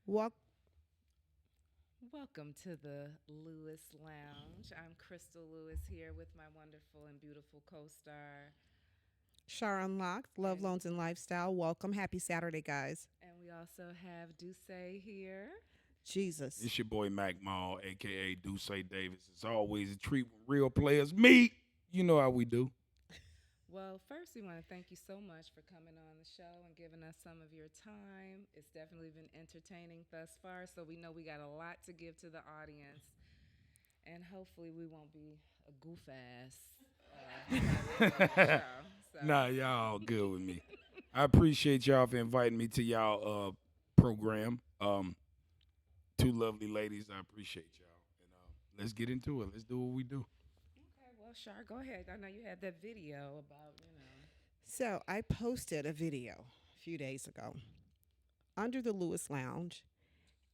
Walk. Welcome to the Lewis Lounge. I'm Crystal Lewis here with my wonderful and beautiful co star. Shar Unlocked, Love, And, Loans, and Lifestyle. Welcome. Happy Saturday, guys. and we also have Duce here. Jesus. It's your boy Mac Mall, aka Duce Davis. It's always a treat when real players meet. You know how we do. Well, first, we want to thank you so much for coming on the show and giving us some of your time. It's definitely been entertaining thus far, so we know we got a lot to give to the audience. And hopefully, we won't be a goof ass by the end of the show. So, Nah, y'all good with me. I appreciate y'all for inviting me to y'all program. Two lovely ladies. I appreciate y'all. And let's get into it. Let's do what we do. okay, well, Shar, go ahead. I know you had that video about. So I posted a video a few days ago under the Lewis Lounge.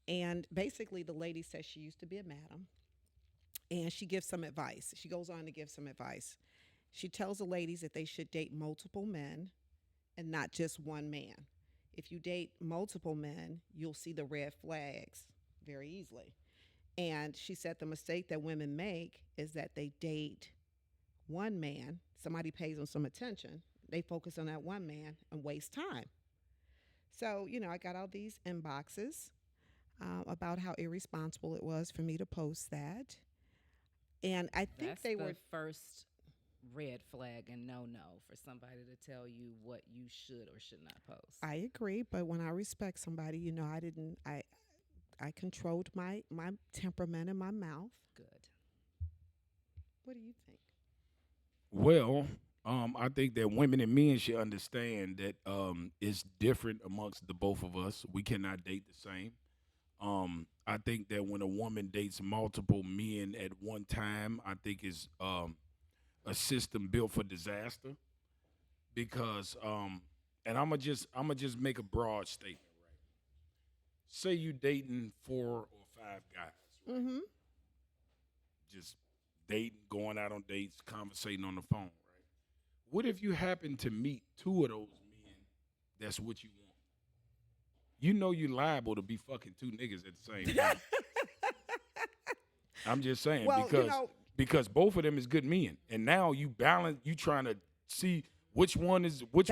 And basically, the lady says she used to be a madam and she gives some advice. She goes on to give some advice. She tells the ladies that they should date multiple men and not just one man. If you date multiple men, you'll see the red flags very easily. And she said the mistake that women make is that they date one man, somebody pays them some attention, they focus on that one man and waste time. So, I got all these inboxes about how irresponsible it was for me to post that. And I think That's they the were, first red flag and no for somebody to tell you what you should or should not post. I agree, but when I respect somebody, I didn't, I controlled my temperament in my mouth. Good. What do you think? Well, I think that women and men should understand that it's different amongst the both of us. We cannot date the same. I think that when a woman dates multiple men at one time, I think it's a system built for disaster because and I'm gonna just make a broad statement, right? Say you dating 4 or 5 guys, right? Mm-hmm. Just dating, going out on dates, conversating on the phone, right? What if you happen to meet two of those men that's what you want? You know you're liable to be fucking two niggas at the same time. I'm just saying Well, because both of them is good men, and now you balance. You trying to see which that's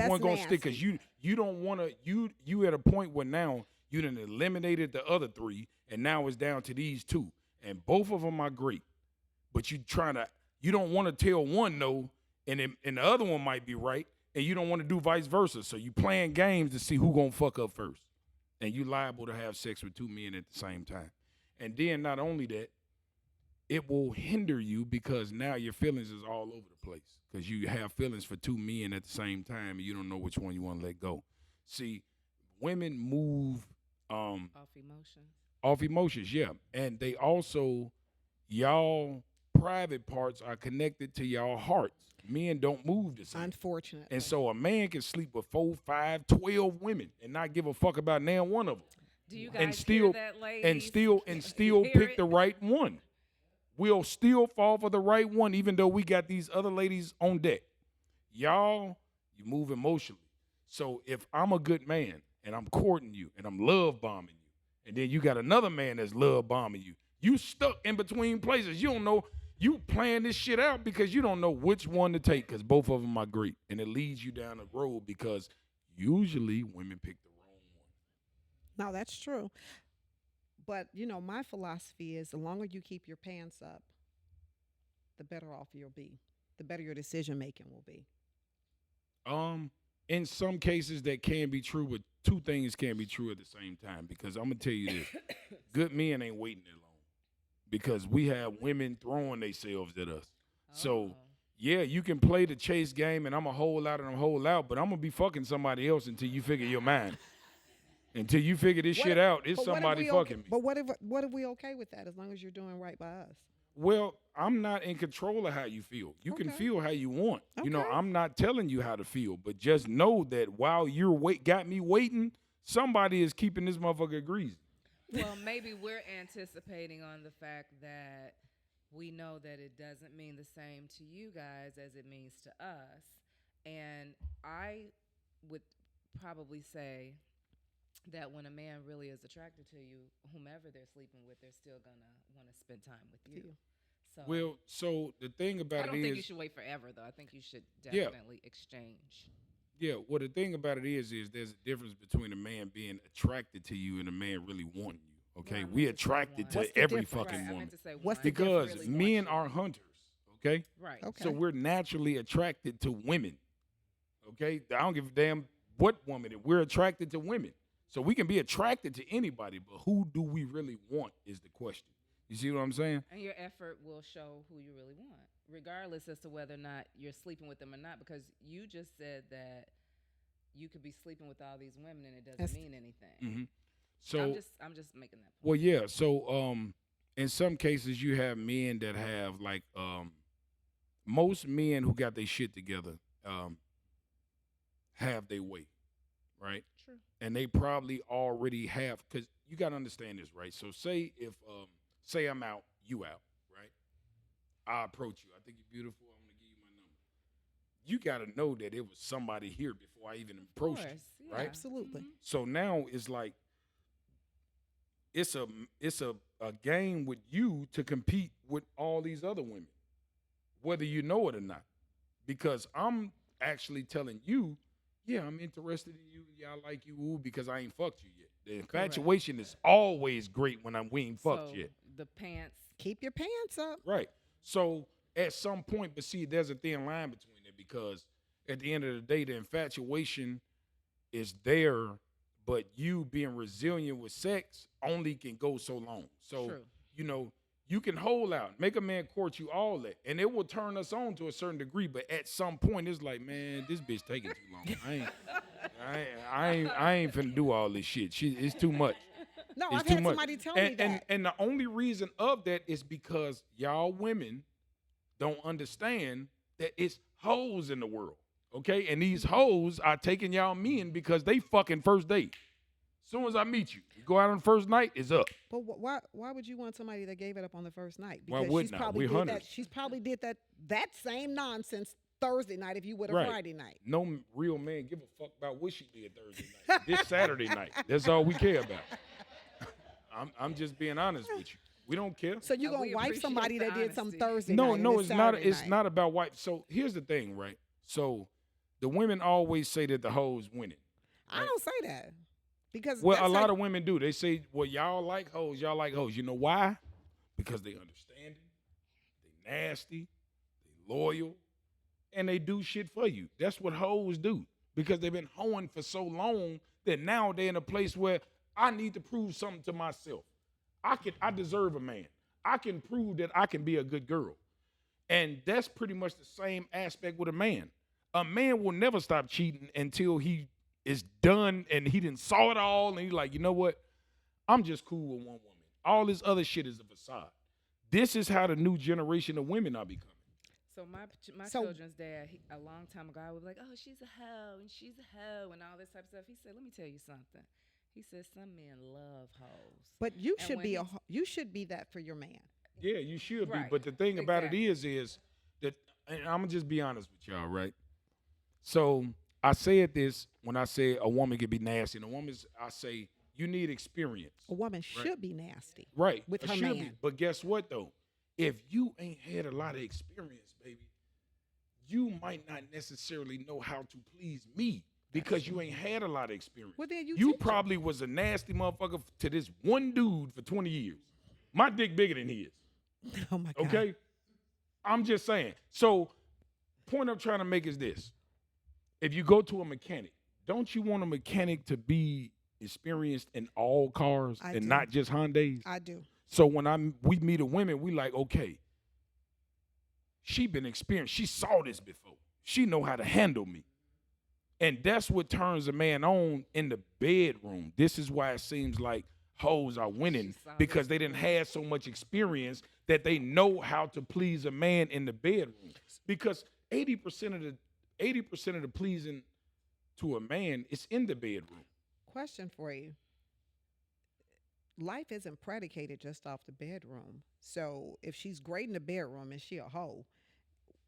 one gonna stick because nasty. you don't want to you at a point where now you done eliminated the other three, and now it's down to these two, and both of them are great, but you don't want to tell one no, and the other one might be right, and you don't want to do vice versa. So you playing games to see who gonna fuck up first, and you liable to have sex with two men at the same time, and then not only that it will hinder you because now your feelings is all over the place because you have feelings for two men at the same time and you don't know which one you want to let go. See, women move Off emotions. off emotions, yeah, and they also y'all private parts are connected to y'all hearts. Men don't move the same. And Unfortunately. so a man can sleep with 4, 5, 12 women and not give a fuck about now one of them. Do you And guys hear still that, and ladies? still and You still hear pick it? the right one. We'll still fall for the right one, even though we got these other ladies on deck. Y'all, you move emotionally. So if I'm a good man and I'm courting you and I'm love bombing you, and then you got another man that's love bombing you, you stuck in between places. You don't know. You playing this shit out because you don't know which one to take because both of them are great. And it leads you down the road because usually women pick the wrong one. No, that's true. But, my philosophy is the longer you keep your pants up, the better off you'll be, the better your decision making will be. Um, in some cases that can be true, but two things can be true at the same time. Because I'm gonna tell you this: good men ain't waiting that long. Because we have women throwing themselves at us. So Oh. yeah, you can play the chase game, and I'm a hold out and I'm a hold out, but I'm gonna be fucking somebody else until you figure your mind. Until you figure this What shit if, out, it's but what if somebody we okay? fucking me. But what if we okay with that as long as you're doing right by us? Well, I'm not in control of how you feel. You can Okay. feel how you want. Okay. I'm not telling you how to feel, but just know that while you're got me waiting, somebody is keeping this motherfucker greasy. Well, maybe we're anticipating on the fact that we know that it doesn't mean the same to you guys as it means to us. And I would probably say that when a man really is attracted to you, whomever they're sleeping with, they're still gonna want to spend time with you. So Well, so the thing I about don't it think you is, should wait forever, though. I think you should Yeah. definitely exchange. yeah. Well, the thing about it is there's a difference between a man being attracted to you and a man really wanting you. Okay, Well, I we meant to say attracted one. to What's the every difference? fucking Right, I woman meant to say What's one. the because Really want men you. are hunters. Okay, Right. Okay. so we're naturally attracted to women. Okay, I don't give a damn what woman. We're attracted to women, so we can be attracted to anybody. But who do we really want is the question. You see what I'm saying? And your effort will show who you really want, regardless as to whether or not you're sleeping with them or not. Because you just said that you could be sleeping with all these women and it doesn't That's- mean anything. Mm-hmm. So I'm just making that point. well, yeah. So, in some cases, you have men that have like, most men who got their shit together, have their way, right? True. And they probably already have, because you got to understand this, right? So, say if, say I'm out, you out, right? I approach you. I think you're beautiful. I'm gonna give you my number. You got to know that it was somebody here before I even approached you. Yeah. right? Absolutely. Mhm. So now it's like it's a game with you to compete with all these other women, whether you know it or not. Because I'm actually telling you, yeah, I'm interested in you, yeah, I like you, ooh, because I ain't fucked you yet. The infatuation is always great when we ain't fucked So yet. the pants. Keep your pants up. Right. So at some point, but see, there's a thin line between it because at the end of the day, the infatuation is there, but you being resilient with sex only can go so long. So, True. you know, you can hold out, make a man court you all that, and it will turn us on to a certain degree. But at some point, it's like, man, this bitch taking too long. I ain't finna do all this shit. It's too much. No, It's I've too had much. somebody tell me that. And the only reason of that is because y'all women don't understand that it's hoes in the world, okay? And these hoes are taking y'all men because they fucking first date. Soon as I meet you, you go out on the first night, it's up. But why would you want somebody that gave it up on the first night? Why Because wouldn't I? We're did that. hunters. She's probably did that same nonsense Thursday night if you would have Right. Friday night. No real man give a fuck about what she did Thursday night. This Saturday night, that's all we care about. I'm just being honest with you. We don't care. So you We gonna wipe appreciate somebody the that did some honesty. Thursday No, night? and no, it's it's not. Saturday It's night. not about wife. So here's the thing, right? So the women always say that the hoes winning. I don't say that because Well, that's a lot like- of women do. They say, well, y'all like hoes. Y'all like hoes. You know why? Because they understanding, they nasty, they loyal, and they do shit for you. That's what hoes do. Because they've been hoeing for so long that now they're in a place where I need to prove something to myself. I deserve a man. I can prove that I can be a good girl. And that's pretty much the same aspect with a man. A man will never stop cheating until he is done and he done saw it all and he's like, you know what? I'm just cool with one woman. All this other shit is a facade. This is how the new generation of women are becoming. So my So- children's dad, a long time ago, I was like, oh, she's a hoe and she's a hoe and all this type of stuff. He said, let me tell you something. He said some men love hoes. But you And should when be he's- you should be that for your man. Yeah, you should be. Right. But the thing about it is that, and I'm gonna just be honest with y'all, right? So I said this when I said a woman could be nasty, and I say you need experience, A woman should be nasty. right? with It her should be. man. But guess what though? If you ain't had a lot of experience, baby, you might not necessarily know how to please me because you ain't had a lot of experience. Well, then you You teach her. probably was a nasty motherfucker to this one dude for 20 years. My dick bigger than his. Oh my God. Okay? I'm just saying. So, point I'm trying to make is this. If you go to a mechanic, don't you want a mechanic to be experienced in all cars I and do. not just Hyundais? I do. So when we meet a woman, we like, okay, she been experienced. She saw this before. She know how to handle me. And that's what turns a man on in the bedroom. This is why it seems like hoes are winning She saw because this they didn't have so much experience that they know how to please a man in the bedroom. Because 80% of the pleasing to a man is in the bedroom. Question for you. Life isn't predicated just off the bedroom. So if she's great in the bedroom and she a hoe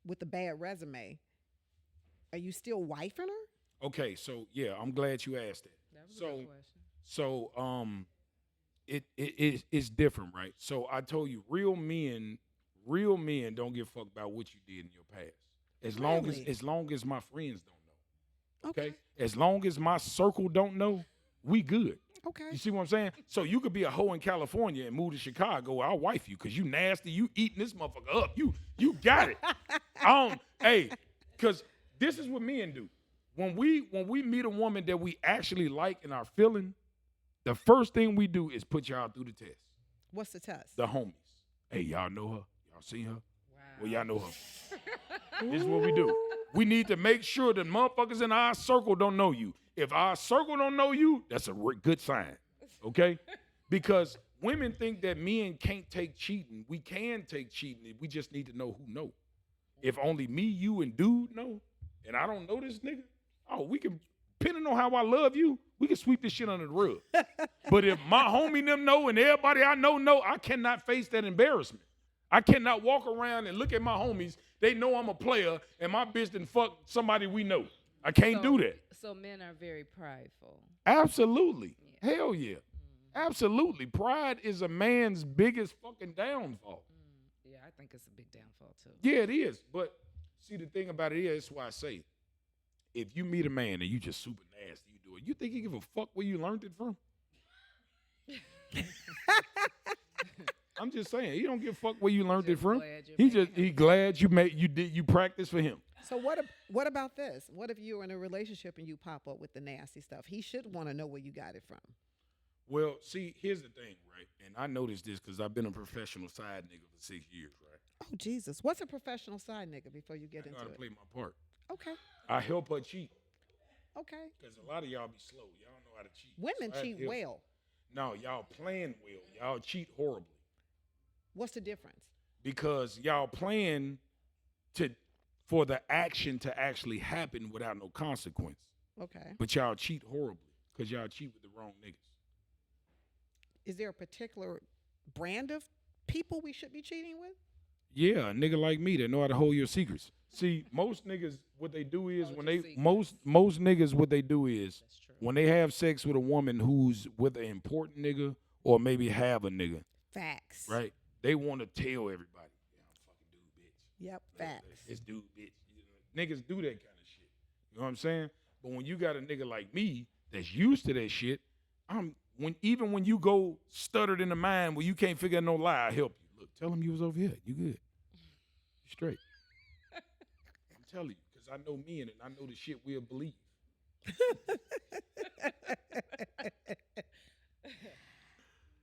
with a bad resume, are you still wifing her? Okay, so yeah, I'm glad you asked that. That was a So- good question. So it's different, right? So I told you, real men don't give a fuck about what you did in your past. Really? As long as my friends don't know. Okay. As long as my circle don't know, we good. Okay. You see what I'm saying? So you could be a hoe in California and move to Chicago. I'll wife you because you nasty. You eating this motherfucker up. You got it. Hey, because this is what men do. When we meet a woman that we actually like and are feeling, the first thing we do is put y'all through the test. What's the test? The homies. Hey, y'all know her? Y'all seen her? Wow. Well, y'all know her. This is what we do. We need to make sure that motherfuckers in our circle don't know you. If our circle don't know you, that's a good sign, okay? Because women think that men can't take cheating. We can take cheating. We just need to know who know. If only me, you, and dude know, and I don't know this nigga, we can, depending on how I love you, we can sweep this shit under the rug. But if my homie them know and everybody I know, I cannot face that embarrassment. I cannot walk around and look at my homies. They know I'm a player, and my bitch done fuck somebody we know. I can't do that. So men are very prideful. Absolutely. Yeah. Hell yeah. Absolutely. Pride is a man's biggest fucking downfall. Yeah, I think it's a big downfall too. Yeah, it is. But see, the thing about it is, that's why I say, if you meet a man and you just super nasty, you do it, you think he give a fuck where you learned it from? I'm just saying, he don't give a fuck where you learned it Just from. glad you're He glad you practice for him. So what about this? What if you're in a relationship and you pop up with the nasty stuff? He should want to know where you got it from. Well, see, here's the thing, right? And I noticed this because I've been a professional side nigga for 6 years, right? Oh Jesus, what's a professional side nigga before you get I know into how to it? play my part. Okay, I help her cheat okay. because a lot of y'all be slow. Y'all don't know how to cheat. Women So I cheat help. well. No, y'all plan well. Y'all cheat horribly What's the difference? because y'all plan for the action to actually happen without no consequence. Okay. But y'all cheat horribly because y'all cheat with the wrong niggas. Is there a particular brand of people we should be cheating with? Yeah, a nigga like me that know how to hold your secrets. See, most niggas, what they do is Hold when your they secrets. most niggas, what they do is That's true. when they have sex with a woman who's with an important nigga or maybe have a nigga, Facts. right? They want to tell everybody, yeah, I'm fucking dude, bitch. Yep. Facts. It's dude, bitch. Niggas do that kind of shit. You know what I'm saying? But when you got a nigga like me that's used to that shit, even when you go stuttered in the mind where you can't figure out no lie, I help you. Look, tell him you was over here. You good. You straight. I'm telling you, because I know men and I know the shit we'll believe.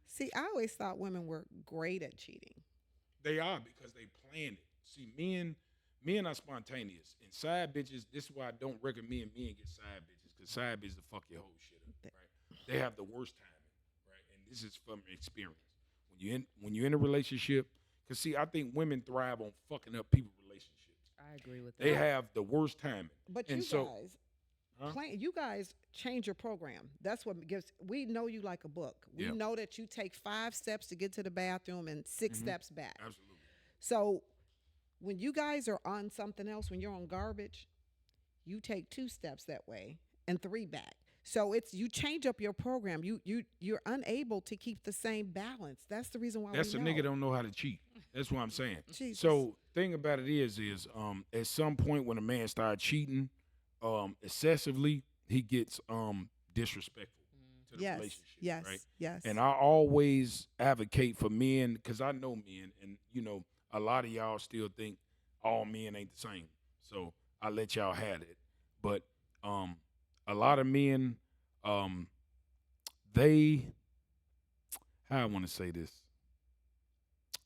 See, I always thought women were great at cheating. They are because they plan it. See, men are spontaneous. And side bitches, this is why I don't recommend men get side bitches, because side bitches will fuck your whole shit up, right? They have the worst timing, right? And this is from experience. When you're in a relationship, because see, I think women thrive on fucking up people's relationships. I agree with that. They have the worst timing. But And you so- guys, Huh? you guys change your program. That's what gives. We know you like a book. We Yeah. know that you take 5 steps to get to the bathroom and 6 Mhm. steps back. Absolutely. So when you guys are on something else, when you're on garbage, you take 2 steps that way and 3 back. So you change up your program. You're unable to keep the same balance. That's the reason why That's we a know. nigga don't know how to cheat. That's what I'm saying. Jesus. So thing about it is at some point when a man starts cheating excessively, he gets disrespectful to the Yes, relationship. yes, Right? yes. And I always advocate for men because I know men, and you know a lot of y'all still think all men ain't the same. So I let y'all have it. But a lot of men, they, how I want to say this.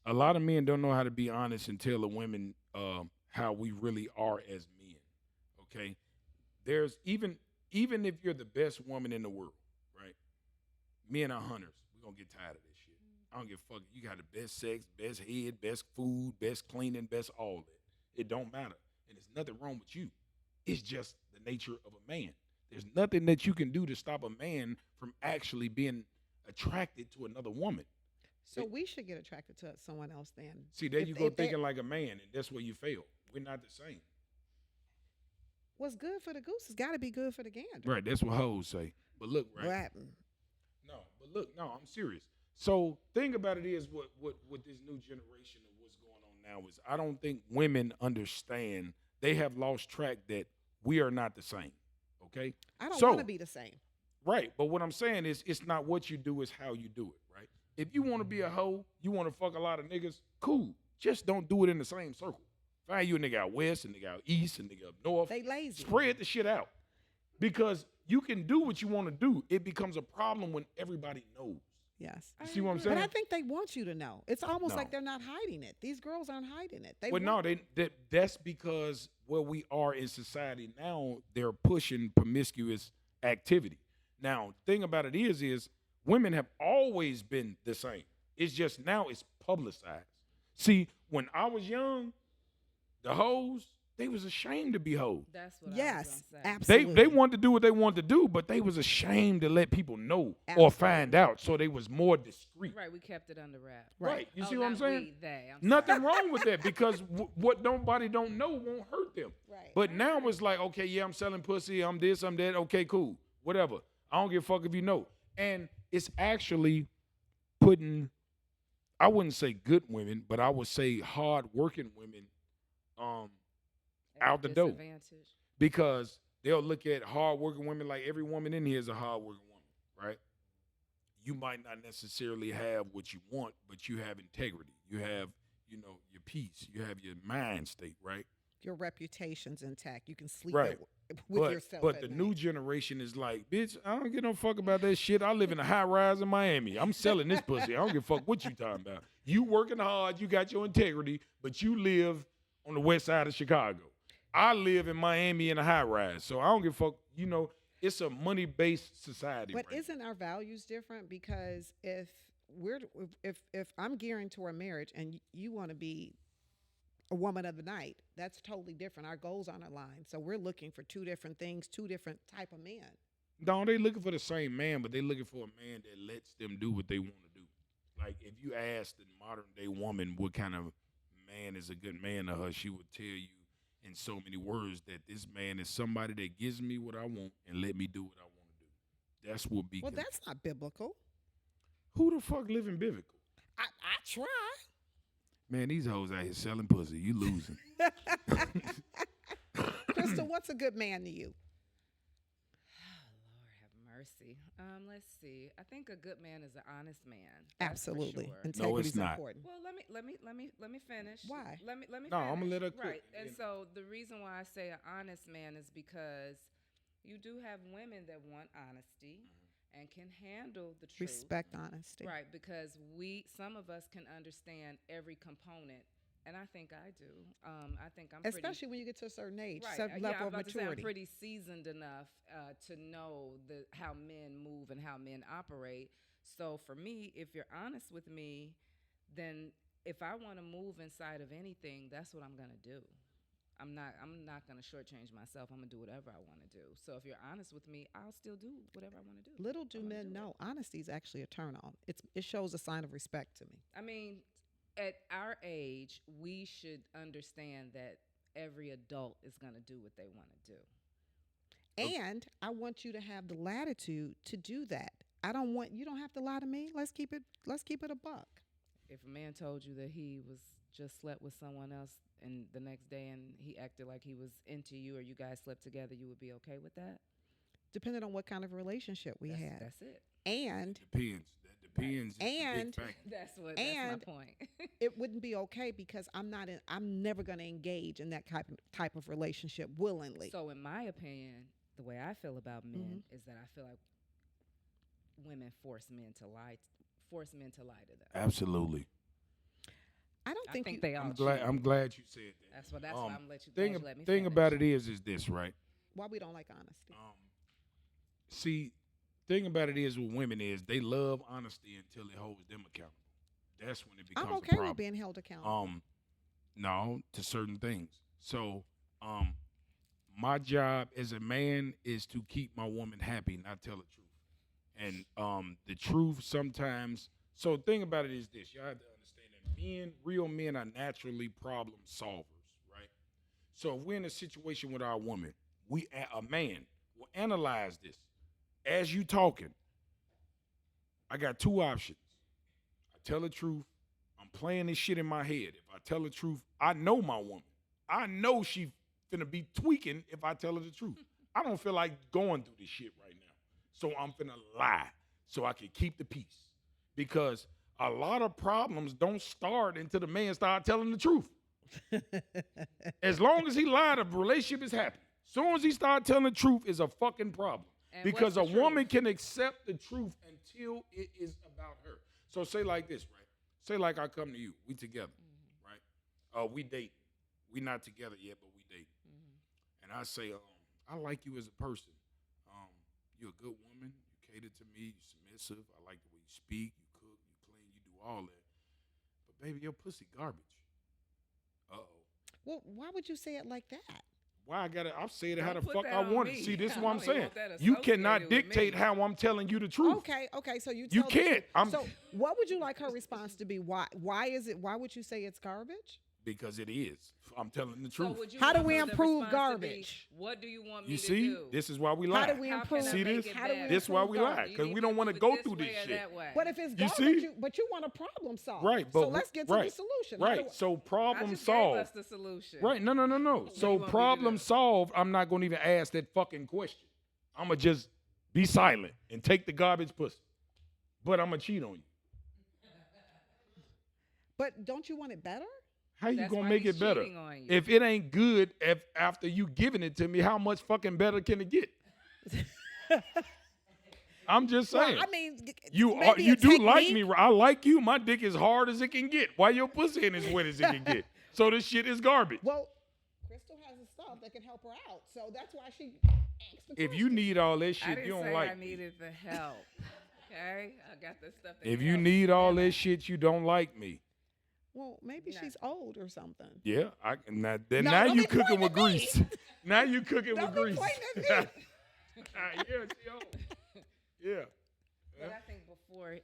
A lot of men don't know how to be honest and tell the women how we really are as men. Okay, there's even if you're the best woman in the world, right? Men are hunters. We're gonna get tired of this shit. I don't give a fuck. You got the best sex, best head, best food, best cleaning, best all that. It don't matter. And there's nothing wrong with you. It's just the nature of a man. There's nothing that you can do to stop a man from actually being attracted to another woman. So we should get attracted to someone else then. See, there If- you go if they- thinking like a man, and that's where you fail. We're not the same. What's good for the goose has got to be good for the gander. Right, that's what hoes say. But look, right, Right. No, but look, no, I'm serious. So thing about it is what this new generation of what's going on now is I don't think women understand. They have lost track that we are not the same. Okay? I don't So- want to be the same. Right. But what I'm saying is it's not what you do, it's how you do it, right? If you want to be a hoe, you want to fuck a lot of niggas, cool. Just don't do it in the same circle. Find you a nigga out west, a nigga out east, a nigga up north. They lazy. Spread the shit out. Because you can do what you want to do. It becomes a problem when everybody knows. Yes. You see what I'm agree. saying? But I think they want you to know. It's almost No. like they're not hiding it. These girls aren't hiding it. They Well, want- no, that's because where we are in society now, they're pushing promiscuous activity. Now, thing about it is women have always been the same. It's just now it's publicized. See, when I was young, the hoes, they was ashamed to be hoes. That's what I Yes, was gonna say. absolutely. They wanted to do what they wanted to do, but they was ashamed to let people know or Absolutely. find out, so they was more discreet. Right, we kept it under wraps. Right. You Oh, see what I'm not saying? we, they. Nothing wrong with that because what nobody don't know won't hurt them. Right. But now it's like, okay, yeah, I'm selling pussy, I'm this, I'm that. Okay, cool, whatever. I don't give a fuck if you know. And it's actually putting, I wouldn't say good women, but I would say hard working women, At out the door. disadvantage. because they'll look at hard working women like every woman in here is a hard working woman, right? You might not necessarily have what you want, but you have integrity. You have, your peace. You have your mind state, right? Your reputation's intact. You can sleep Right. with yourself. But at the night. new generation is like, bitch, I don't give no fuck about that shit. I live in a high rise in Miami. I'm selling this pussy. I don't give a fuck what you talking about. You working hard, you got your integrity, but you live on the west side of Chicago. I live in Miami in a high rise. So I don't give a fuck. It's a money-based society. But right isn't our values different? Because if I'm gearing toward marriage and you want to be a woman of the night, that's totally different. Our goals aren't aligned, so we're looking for two different things, two different type of men. No, they looking for the same man, but they looking for a man that lets them do what they want to do. Like if you ask the modern day woman what kind of man is a good man to her, she would tell you in so many words that this man is somebody that gives me what I want and let me do what I want to do. That's what be. Well, that's not biblical. Who the fuck living biblical? I try. Man, these hoes out here selling pussy. You losing. Crystal, what's a good man to you? Lord have mercy. Let's see. I think a good man is an honest man. That's for Absolutely. sure. Integrity is not. important. Well, let me finish. Why? Let me. No, I'ma finish. let her cook. Right, and Yeah. so the reason why I say an honest man is because you do have women that want honesty and can handle the truth. Respect honesty. Right, because some of us can understand every component, and I think I do. I think I'm Especially when you get to a certain age, right. certain Yeah, level I'm of about to say I'm maturity. pretty seasoned enough to know how men move and how men operate. So for me, if you're honest with me, then if I want to move inside of anything, that's what I'm gonna do. I'm not gonna shortchange myself. I'm gonna do whatever I want to do. So if you're honest with me, I'll still do whatever I want to do. Little do I'm gonna men do it. know, honesty is actually a turn on. It shows a sign of respect to me. I mean, at our age, we should understand that every adult is going to do what they want to do. And I want you to have the latitude to do that. You don't have to lie to me. Let's keep it a buck. If a man told you that he was just slept with someone else and the next day and he acted like he was into you or you guys slept together, you would be okay with that? Depending on what kind of relationship we had. That's it. And Depends. That depends. is the big And- factor. That's my And- point. it wouldn't be okay because I'm never going to engage in that type of relationship willingly. So in my opinion, the way I feel about men Mm-hmm. is that I feel like women force men to lie to them. Absolutely. I don't I think, think they all I'm glad you said that. That's why I'm gonna let you let me Thing finish. about it is this, right? why we don't like honesty. See, thing about it is with women is they love honesty until it holds them accountable. That's when it becomes I'm a okay problem. with being held accountable. No, to certain things. So, my job as a man is to keep my woman happy, not tell the truth. And the truth sometimes. So, the thing about it is this: y'all have to understand that real men, are naturally problem solvers, right? So, if we're in a situation with our woman, a man will analyze this as you talking. I got two options. I tell the truth. I'm playing this shit in my head. If I tell the truth, I know my woman. I know she finna be tweaking if I tell her the truth. I don't feel like going through this shit right now. So I'm finna lie so I can keep the peace. Because a lot of problems don't start until the man start telling the truth. As long as he lied, the relationship is happy. As soon as he start telling the truth, is a fucking problem. And Because a what's the woman truth? can accept the truth until it is about her. So say like this, right? Say like I come to you, we together, right? We date. We not together yet, but we date. And I say, I like you as a person. You're a good woman. You cater to me. You're submissive. I like the way you speak. You cook. You clean. You do all that. But baby, your pussy garbage. Uh-oh. Well, why would you say it like that? Why I gotta? I'm saying it how the Don't put fuck that I on want it. me. See, this is I what I'm don't even saying. want that You cannot associated with dictate me. how I'm telling you the truth. Okay, so you You tell the can't. truth. I'm- So what would you like her response to be? Why is it? Why would you say it's garbage? Because it is. I'm telling the So truth. would you How do want we her to improve respond to be, garbage? what do you want me You to see, do? this is why we How lie. do we How improve? can I See make this? it How do we better? This why we improve lie, garbage? You because need we to don't want to do it go this through this way or shit. that way. But if it's You garbage, see? but you want a problem solved. Right, so but let's get to right, the solution. How do right. So I problem just gave solved. us the solution. Right. No. What do you So want me to problem do? solved. I'm not gonna even ask that fucking question. I'ma just be silent and take the garbage pussy. But I'ma cheat on you. But don't you want it better? How you That's gonna why make he's it better? cheating on you. If it ain't good, if after you giving it to me, how much fucking better can it get? I'm just saying. Well, I mean, you maybe you a do like technique. me. I like you. My dick is hard as it can get. Why your pussy ain't as wet as it can get? So this shit is garbage. Well, Crystal has the stuff that can help her out, so that's why she asked the If you question. need all that I shit, didn't you don't say like I me. needed the help. Okay, I got the stuff. That If can you help need all together. that shit, you don't like me. Well, maybe No. she's old or something. Yeah, now No, now don't you be cooking pointing with at me. grease. Now you cooking Don't with be grease. pointing at me. Yeah, she old. Yeah. But I think before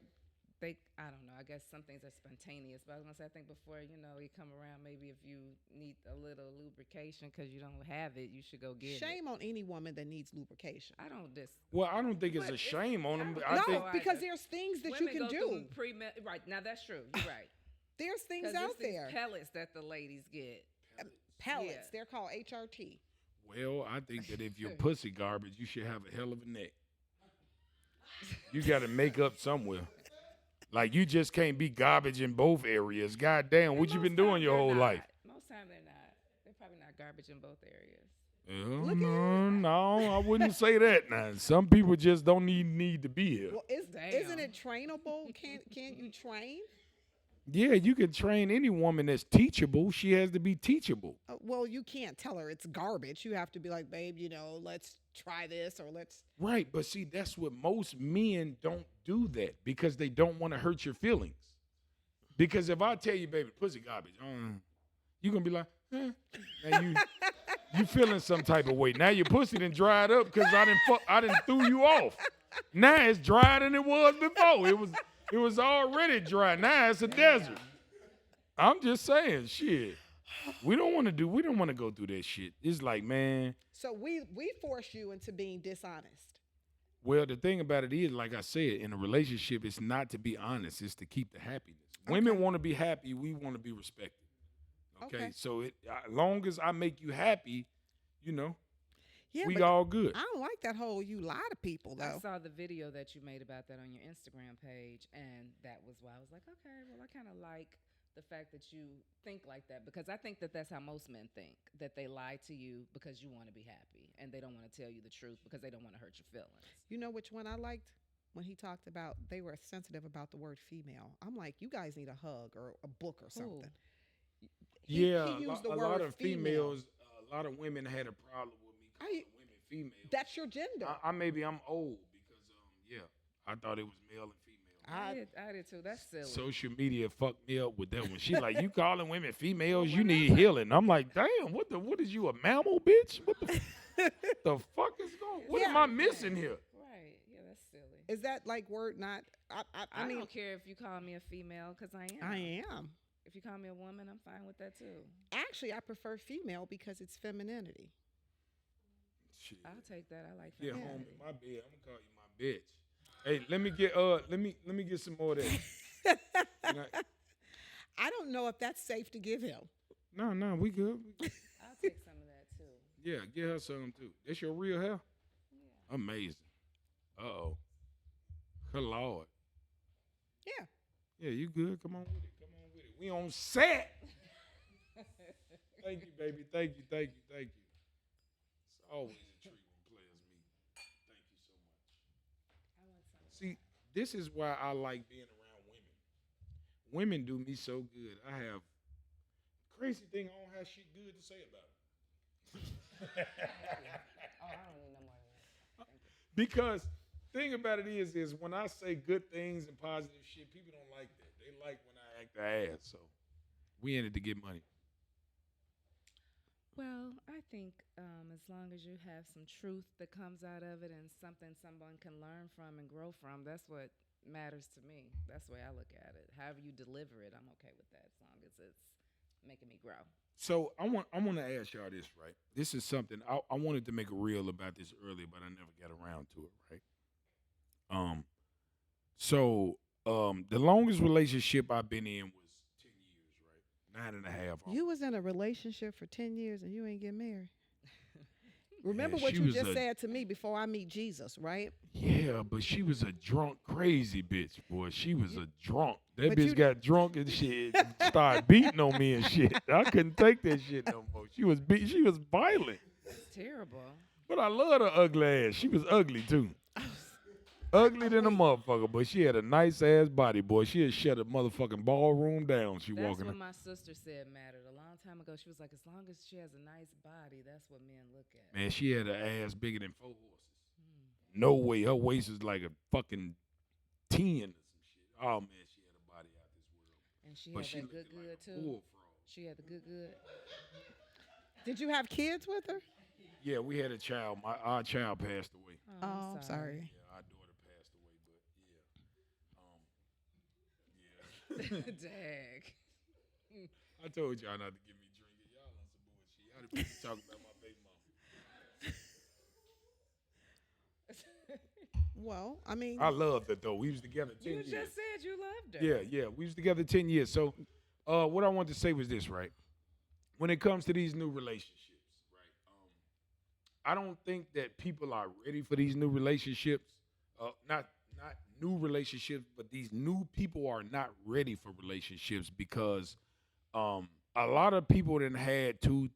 I don't know, I guess some things are spontaneous, but I was gonna say, I think before, you come around, maybe if you need a little lubrication because you don't have it, you should go get it. Shame on any woman that needs lubrication. I don't Well, I don't think it's But a it's- shame on them. I I No, don't think know. because either. there's things that Women you can go do. through right, now that's true. You're right. There's things 'Cause out it's these there. pellets that the ladies get. Pellets. Yeah. They're called HRT. Well, I think that if you're pussy garbage, you should have a hell of a neck. You got to make up somewhere. Like you just can't be garbage in both areas. God damn, what you been doing your whole life? Most time they're not. They're probably not garbage in both areas. Well, Look at no, I wouldn't say that. Now, some people just don't need to be here. Well, isn't Damn. it trainable? Can't you train? Yeah, you can train any woman that's teachable. She has to be teachable. Well, you can't tell her it's garbage. You have to be like, babe, let's try this or let's. Right, but see, that's what most men don't do that because they don't want to hurt your feelings. Because if I tell you, baby, pussy garbage, you're gonna be like, and you feeling some type of way. Now your pussy done dried up because I done threw you off. Now it's drier than it was before. It was already dry. Now it's a desert. I'm just saying, shit. We don't want to go through that shit. It's like, man. So we force you into being dishonest. Well, the thing about it is, like I said, in a relationship, it's not to be honest. It's to keep the happiness. Women want to be happy. We want to be respected. Okay? So as long as I make you happy, Yeah, we but all good. I don't like that whole you lie to people I though. saw the video that you made about that on your Instagram page, and that was why I was like, okay, well, I kind of like the fact that you think like that, because I think that that's how most men think, that they lie to you because you want to be happy and they don't want to tell you the truth because they don't want to hurt your feelings. You know which one I liked? When he talked about they were sensitive about the word female. I'm like, you guys need a hug or a book or something. He used the a word lot of female. females, a lot of women had a problem with me calling women females. That's your gender. Maybe I'm old because I thought it was male and female. I did too. That's silly. Social media fucked me up with that one. She like, you calling women females, you need healing. I'm like, damn, what is you, a mammal, bitch? What the the fuck is going? What am I missing here? Right. Yeah, that's silly. Is that like word not? I mean, don't care if you call me a female because I am. I am. If you call me a woman, I'm fine with that too. Actually, I prefer female because it's femininity. Shit. I'll take that. I like Yeah, femininity. homie, my bad. I'm gonna call you my bitch. Hey, let me get some more of that. And I don't know if that's safe to give him. no, we good. I'll take some of that too. Yeah, get her some too. That's your real hair? Yeah. Amazing. Uh-oh. Good Lord. Yeah. Yeah, you good. Come on with it. Come on with it. We on set. Thank you, baby. Thank you. It's always a treat when players meet. Thank you so much. I want some. See, this is why I like being around women. Women do me so good. I have crazy thing. I don't have shit good to say about it. Oh, I don't need no more than that. Thank you. Because thing about it is when I say good things and positive shit, people don't like that. They like when I act the ass. So we in it to get money. Well, I think as long as you have some truth that comes out of it and something someone can learn from and grow from, that's what matters to me. That's the way I look at it. However you deliver it, I'm okay with that as long as it's making me grow. So I want to ask y'all this, right? This is something I wanted to make a reel about this earlier, but I never got around to it, right? The longest relationship I've been in was 10 years, right? 9.5. You was in a relationship for 10 years and you ain't get married. Remember Man, what she you was just a- said to me before I meet Jesus, right? Yeah, but she was a drunk, crazy bitch, boy. She was a drunk. That But bitch you- got drunk and shit, started beating on me and shit. I couldn't take that shit no more. She was violent. It's terrible. But I love her ugly ass. She was ugly too. Ugly than a motherfucker, but she had a nice ass body, boy. She had shut a motherfucking ballroom down. She That's walking. what my sister said mattered a long time ago. She was like, as long as she has a nice body, that's what men look at. Man, she had an ass bigger than 4 horses. No way. Her waist is like a fucking 10 or some shit. Oh man, she had a body out this world. And she But had she that looked good like a too. bullfrog. She had the good. Did you have kids with her? Yeah, we had a child. Our child passed away. Oh, I'm sorry. Yeah, our daughter passed away, but yeah. Dag. I told y'all not to give me drinking. Y'all on some bullshit. Y'all done talking about my baby mama. Well, I mean, I loved her though. We was together 10 You years. just said you loved her. Yeah. We was together 10 years. So what I wanted to say was this, right? When it comes to these new relationships, right? I don't think that people are ready for these new relationships. Not new relationships, but these new people are not ready for relationships because a lot of people that had 2-3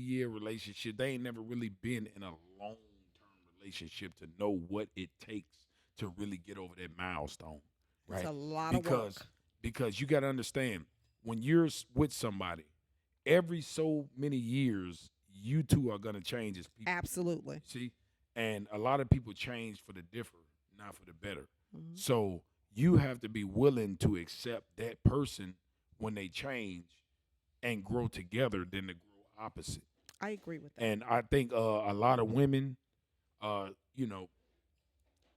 year relationship, they ain't never really been in a long term relationship to know what it takes to really get over that milestone. Right? it's a lot of work. Because you got to understand when you're with somebody, every so many years, you two are gonna change as people. Absolutely. See, and a lot of people change for the different, not for the better. Mhm. So you have to be willing to accept that person when they change and grow together than to grow opposite. I agree with that. And I think a lot of women, you know,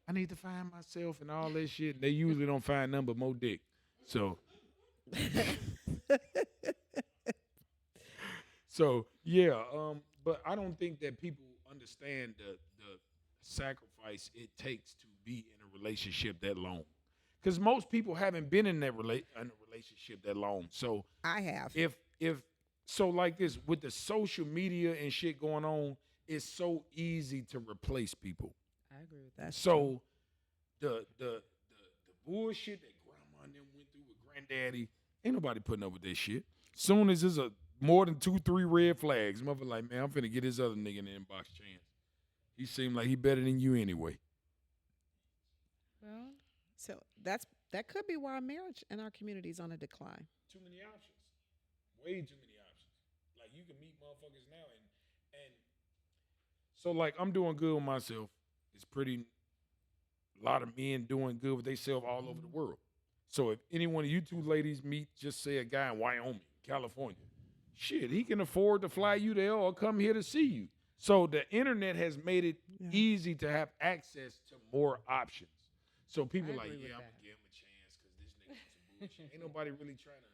I need to find myself and all that shit. They usually don't find nothing but more dick. So, yeah. But I don't think that people understand the sacrifice it takes to be in a relationship that long. Because most people haven't been in a relationship that long. So I have. if so like this with the social media and shit going on, it's so easy to replace people. I agree with that. That's So the bullshit that grandma and them went through with granddaddy, ain't nobody putting up with that shit. Soon as there's more than 2-3 red flags, mother like, man, I'm finna get this other nigga in the inbox chance. He seemed like he better than you anyway. Well, So that could be why marriage in our community is on a decline. Too many options. Way too many options. Like you can meet motherfuckers now and so like I'm doing good with myself. It's pretty a lot of men doing good with themselves all over the world. So if any one of you two ladies meet, just say a guy in Wyoming, California, shit, he can afford to fly you there or come here to see you. So the internet has made it Yeah. easy to have access to more options. So people I like, agree with yeah, I'm that. gonna give him a chance because this nigga on some bullshit. Ain't nobody really trying to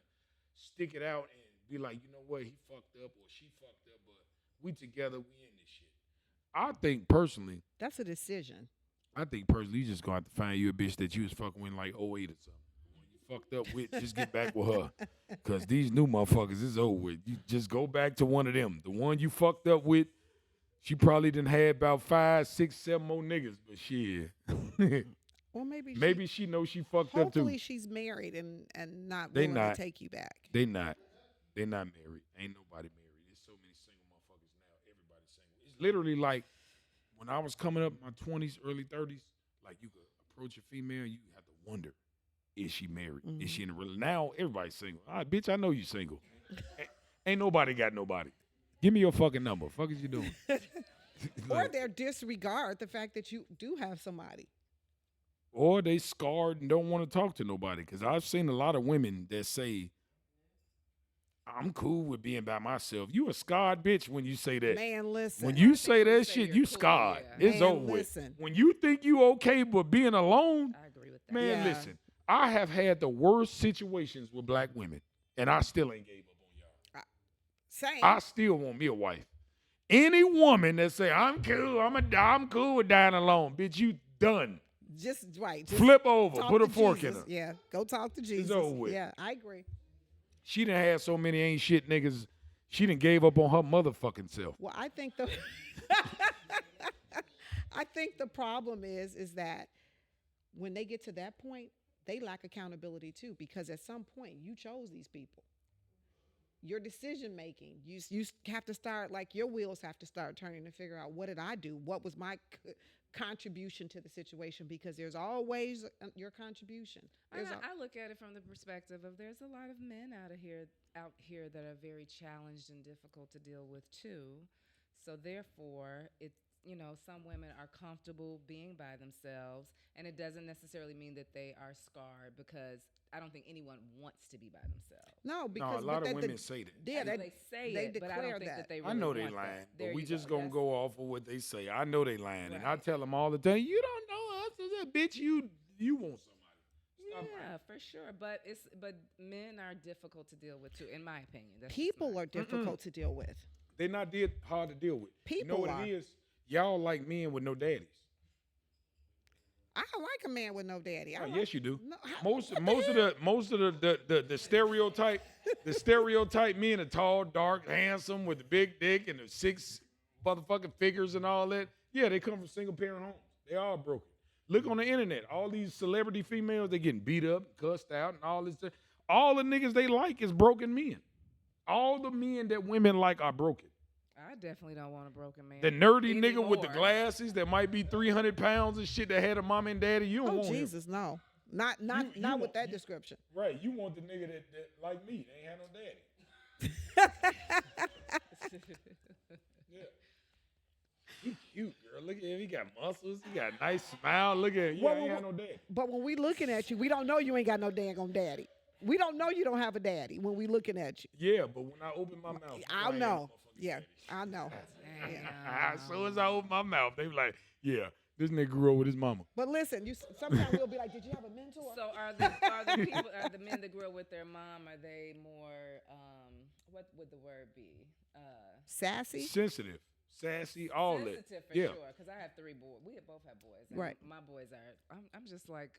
stick it out and be like, you know what, he fucked up or she fucked up, but we together, we in this shit. I think personally, That's a decision. I think personally, you just gonna have to find you a bitch that you was fucking with in like '08 or something. When you fucked up with, just get back with her. Cause these new motherfuckers is over with. You just go back to one of them. The one you fucked up with, she probably done had about 5, 6, 7 more niggas. But shit. Well, maybe Maybe she knows she fucked up too. hopefully she's married and not They willing not. to take you back. They not. They not married. Ain't nobody married. There's so many single motherfuckers now. Everybody's single. It's literally like when I was coming up in my 20s, early 30s, like you could approach a female, you have to wonder, is she married? Is she in a real? Now everybody's single. All right, bitch, I know you single. Ain't nobody got nobody. Give me your fucking number. Fuck is you doing? Or they disregard the fact that you do have somebody. Or they scarred and don't want to talk to nobody. Because I've seen a lot of women that say, I'm cool with being by myself. You a scarred bitch when you say that. Man, listen. When you think say when you that say shit, you're you cool, scarred. yeah. It's Man, over with. listen. When you think you okay but being alone, I agree with that. man, Yeah. listen. I have had the worst situations with black women, and I still ain't gave up on y'all. Same. I still want me a wife. Any woman that say I'm cool, I'm cool with dying alone, bitch, you done. Just right. Just Flip over, talk put a to fork Jesus. in her. Yeah, go talk to Jesus. over with. Yeah, I agree. She done had so many ain't shit niggas. She done gave up on her motherfucking self. Well, I think the I think the problem is that when they get to that point, they lack accountability too, because at some point you chose these people. Your decision making, you have to start, like, your wheels have to start turning to figure out, what did I do? What was my contribution to the situation? Because there's always your contribution. There's I look at it from the perspective of there's a lot of men out here that are very challenged and difficult to deal with too. So therefore, it's, you know, some women are comfortable being by themselves, and it doesn't necessarily mean that they are scarred, because I don't think anyone wants to be by themselves. no, No, because a lot but of that- women say that. Yeah, I know they, they say they it, but I don't declare think that that. they really I know they want lying, that. but There we you just go. gonna go off of what they say. I know they lying, and I Right. tell them all the time, you don't know us, bitch. You want somebody. Stop Yeah, for sure. But men are difficult to deal with too, in my opinion. That's just People mine. are difficult to deal with. They not hard to deal with. You know People what are. it is? Y'all like men with no daddies. I like a man with no daddy. I Oh, like, yes, you do. No, Most what of the stereotype men are tall, dark, handsome with a big dick and the 6 motherfucking figures and all that. Yeah, they come from single parent homes. They all broken. Look on the internet. All these celebrity females, they getting beat up, cussed out, and all this stuff. All the niggas they like is broken men. All the men that women like are broken. I definitely don't want a broken man. The nerdy nigga with the Anymore. glasses that might be 300 pounds and shit that had a mom and daddy, you don't Oh want him. Jesus, no, not You with want- that you- description. Right, you want the nigga that like me, they ain't had no daddy. Yeah. He cute, girl. Look at him. He got muscles. He got a nice smile. Look at him. Yeah, Well, ain't well, had no daddy. But when we looking at you, we don't know you ain't got no daggone daddy. We don't know you don't have a daddy when we looking at you. Yeah, but when I open my mouth, I'll I know. Yeah, I know. As soon as I open my mouth, they be like, yeah, this nigga grew up with his mama. But listen, sometimes we'll be like, did you have a mentor? So are the men that grew up with their mom, are they more what would the word be? Sassy? Sensitive, sassy, all that. Sensitive for Yeah. sure, because I have 3 boys. We both have boys. And Right. My boys are. I'm just like,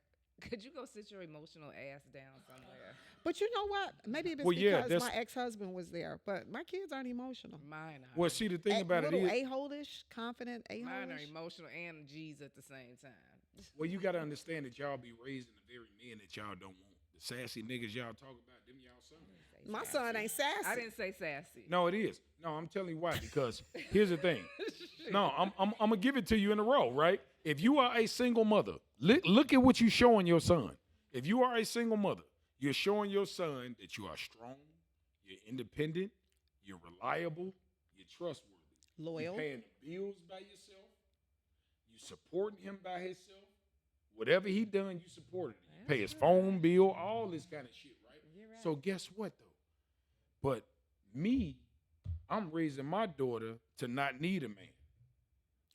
could you go sit your emotional ass down somewhere? But you know what? Maybe it's Well, yeah, because that's- my ex-husband was there. But my kids aren't emotional. Mine are. Well, see, the thing about it little is, a-hole-ish, confident Mine are a-hole-ish. emotional and G's at the same time. well, you got to understand that y'all be raising the very men that y'all don't want. The sassy niggas y'all talk about, them y'all sons. My son ain't sassy. I didn't say sassy. No, it is. No, I'm telling you why. Because here's the thing. No, I'm gonna give it to you in a row, right? If you are a single mother, look at what you're showing your son. If you are a single mother, you're showing your son that you are strong, you're independent, you're reliable, you're trustworthy. Loyal. You're paying the bills by yourself. You supporting him by himself. Whatever he done, you supported him. You pay his phone bill, all this kind of shit, right? You're right. So guess what though? But me, I'm raising my daughter to not need a man.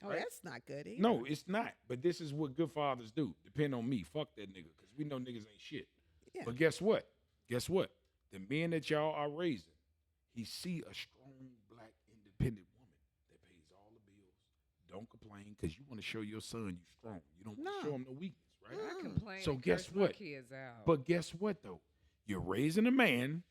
Oh, right? that's not good either. No, it's not. But this is what good fathers do. Depend on me. Fuck that nigga. Because we know niggas ain't shit. Yeah. But guess what? Guess what? The men that y'all are raising, he see a strong, black, independent woman that pays all the bills, don't complain, because you want to show your son you strong. You don't want No. to show him no weakness, right? I complain. So and guess curse my what? kids out. But guess what though? You're raising a man.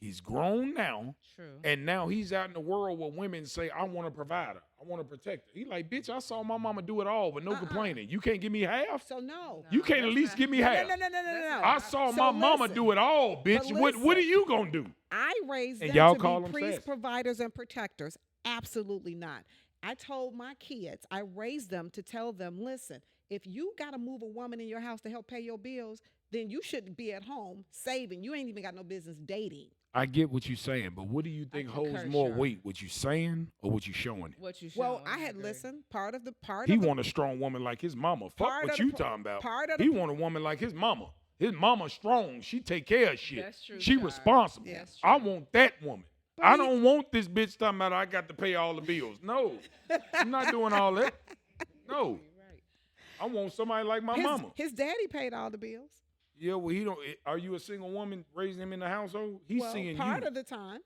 He's grown now, True. and now he's out in the world where women say, "I want a provider. I want a protector." He like, "Bitch, I saw my mama do it all, but no complaining. You can't give me half. So no. You can't at that's least not- give me No, half. no, no, no, no, That's no. not- I saw So my mama listen. do it all, bitch. But What are listen. you gonna do?" I raised And them y'all to call be them priests, sassy. providers, and protectors. Absolutely not. I told my kids, I raised them to tell them, listen, if you got to move a woman in your house to help pay your bills, then you shouldn't be at home saving. You ain't even got no business dating. I get what you're saying, but what do you think holds concur, more Sean. weight? What you saying or what you showing? What you Well, showing, I had agree. listened. Part of the He of the, want a strong woman like his mama. Fuck Part what of the you pro- talking about. part of the He pro- want a woman like his mama. His mama strong. She take care of shit. That's true, She Shar. responsible. Yeah. That's I true. want that woman. But I he- don't want this bitch talking about I got to pay all the bills. No, I'm not doing all that. No, You're right. I want somebody like my his, mama. his daddy paid all the bills. Yeah, well, he don't. Are you a single woman raising him in the household? He's well, seeing part you. of the time,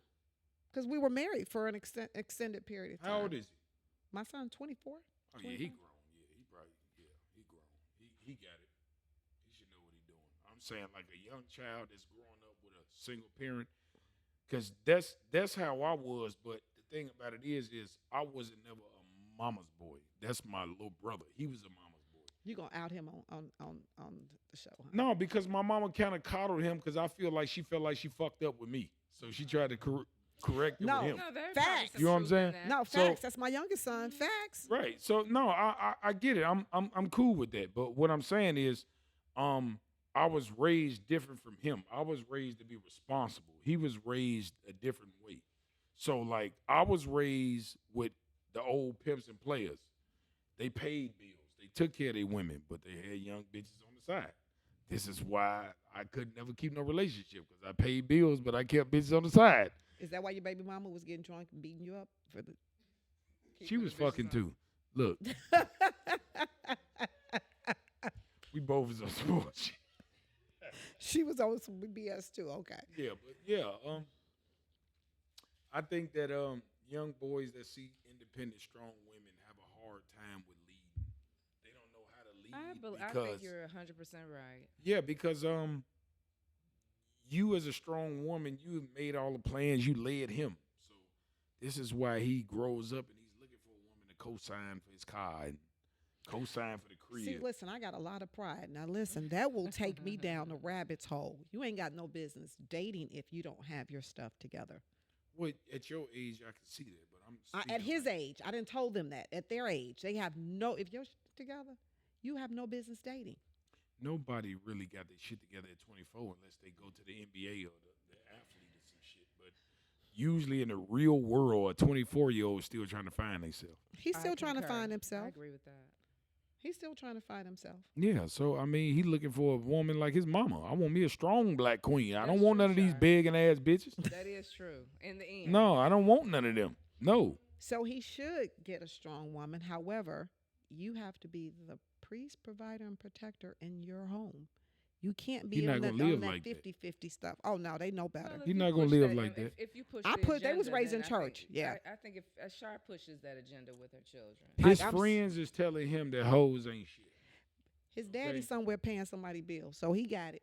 because we were married for an extended period of time. How old is he? My son? 24. Oh yeah, he grown. Yeah, he probably he grown. He got it. He should know what he's doing. I'm saying like a young child that's growing up with a single parent, because that's how I was. But the thing about it is I wasn't never a mama's boy. That's my little brother. He was a mama's boy. You gonna out him on the show? Huh? No, because my mama kind of coddled him because I feel like she felt like she fucked up with me, so she tried to correct it No. with him. No, there's Facts. probably some You know what I'm truth saying? in that. No, So- facts. That's my youngest son. Facts. Right. So no, I get it. I'm cool with that. But what I'm saying is, I was raised different from him. I was raised to be responsible. He was raised a different way. So like I was raised with the old pimps and players. They paid bills. They took care of their women, but they had young bitches on the side. This is why I could never keep no relationship because I paid bills, but I kept bitches on the side. Is that why your baby mama was getting drunk and beating you up for the? She was fucking too. Look, we both was on some bullshit. She was on some BS too. Okay. Yeah, but yeah, I think that young boys that see independent, strong women have a hard time with leading. They don't know how to lead I because think you're 100% right. yeah, because you as a strong woman, you have made all the plans. You led him, so this is why he grows up and he's looking for a woman to co-sign for his car and co-sign for the crib. See, listen, I got a lot of pride. Now, listen, that will take me down the rabbit's hole. You ain't got no business dating if you don't have your stuff together. Well, at your age, I can see that, but I'm At speaking his like- age, I didn't told them that. At their age, they have no. If you're together, you have no business dating. Nobody really got their shit together at 24 unless they go to the NBA or the athlete or some shit. But usually in the real world, a 24-year-old is still trying to find themselves. He's I still trying to concur. find I himself. agree with that. He's still trying to find himself. Yeah, so I mean, he looking for a woman like his mama. I want me a strong black queen. I don't That's want true, none of these Shar. begging ass bitches. That is true. In the end. No, I don't want none of them. No. So he should get a strong woman. However, you have to be the priest, provider, and protector in your home. You can't be You're on not that, gonna live on like that that. 50-50 stuff. Oh, no, they know better. Well, if You're you not gonna push live that- like that. If you push I the put- they was agenda, raised in then I think- church, yeah. I think if Shar pushes that agenda with her children. His I'm s- friends is telling him that hoes ain't shit. His daddy Okay. somewhere paying somebody bill, so he got it.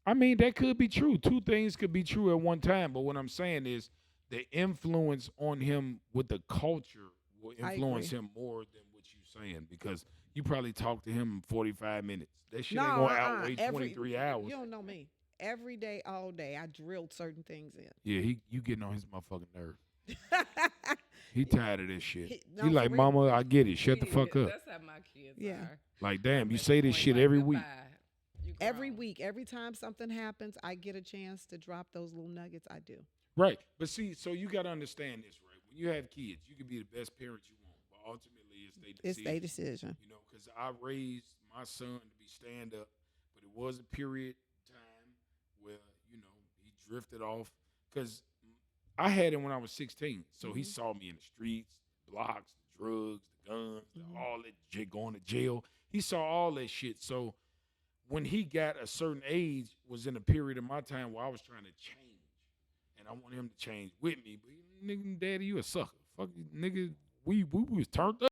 I mean, that could be true. Two things could be true at one time. But what I'm saying is the influence on him with the culture will I influence agree. him more than what you're saying because you probably talk to him 45 minutes. That shit No, ain't going to uh-uh. outweigh Every- 23 hours. You don't know me. Every day, all day, I drilled certain things in. Yeah, you getting on his motherfucking nerve. He tired of this shit. He- He, no, like, for real. mama, I get it. Shut the Yeah, fuck up. That's how my kids Yeah. are. Like, damn, you Make say a this point shit like, every week. goodbye. You Every grown. week, every time something happens, I get a chance to drop those little nuggets. I do. Right. But see, so you got to understand this, right? When you have kids, you can be the best parent you want, but ultimately it's their It's decision. their decision. You know, because I raised my son to be stand up, but it was a period time where, you know, he drifted off. Because I had him when I was 16. So he saw me in the streets, blocks, the drugs, the guns, all that shit, going to jail. He saw all that shit. So when he got a certain age was in a period of my time where I was trying to change. And I want him to change with me. But nigga, daddy, you a sucker. Fuck you, nigga. We was turned up.